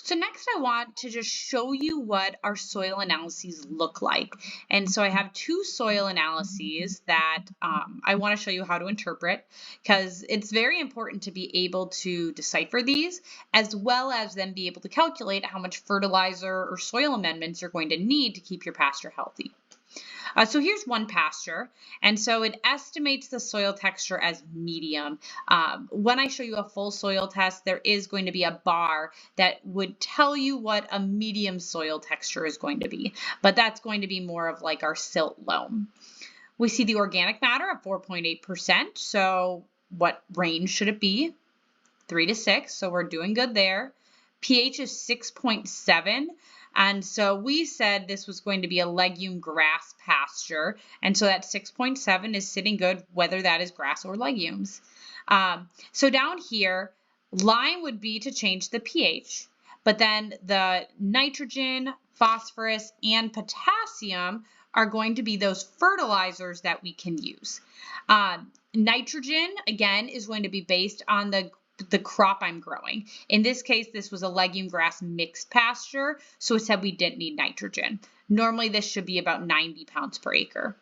So next I want to just show you what our soil analyses look like. And so I have two soil analyses that I want to show you how to interpret because it's very important to be able to decipher these as well as then be able to calculate how much fertilizer or soil amendments you're going to need to keep your pasture healthy. So here's one pasture, and so it estimates the soil texture as medium. When I show you a full soil test, there is going to be a bar that would tell you what a medium soil texture is going to be, but that's going to be more of like our silt loam. We see the organic matter at 4.8%, so what range should it be? 3 to 6, so we're doing good there. pH is 6.7. And so we said this was going to be a legume grass pasture. And so that 6.7 is sitting good, whether that is grass or legumes. So down here, lime would be to change the pH. But then the nitrogen, phosphorus, and potassium are going to be those fertilizers that we can use. Nitrogen, again, is going to be based on the crop I'm growing. In this case, this was a legume grass mixed pasture, so it said we didn't need nitrogen. Normally, this should be about 90 pounds per acre.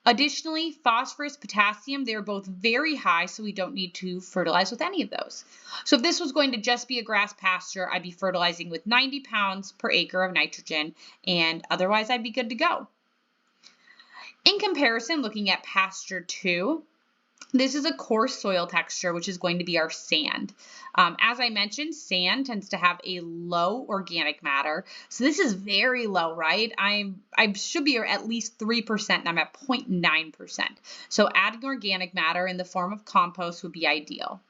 Additionally, phosphorus, potassium, they're both very high, so we don't need to fertilize with any of those. So if this was going to just be a grass pasture, I'd be fertilizing with 90 pounds per acre of nitrogen, and otherwise I'd be good to go. In comparison, looking at pasture 2, this is a coarse soil texture, which is going to be our sand. As I mentioned, sand tends to have a low organic matter. So this is very low, right? I should be at least 3%, and I'm at 0.9%. So adding organic matter in the form of compost would be ideal.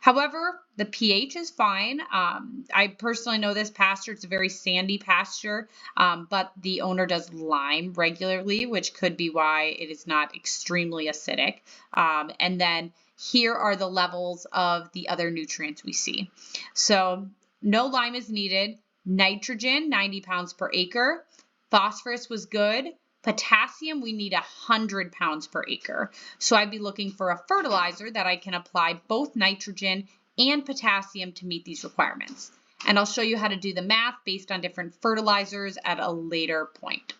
However, the pH is fine. I personally know this pasture. It's a very sandy pasture, but the owner does lime regularly, which could be why it is not extremely acidic. And then here are the levels of the other nutrients we see. So no lime is needed. Nitrogen, 90 pounds per acre. Phosphorus was good. Potassium, we need 100 pounds per acre. So I'd be looking for a fertilizer that I can apply both nitrogen and potassium to meet these requirements. And I'll show you how to do the math based on different fertilizers at a later point.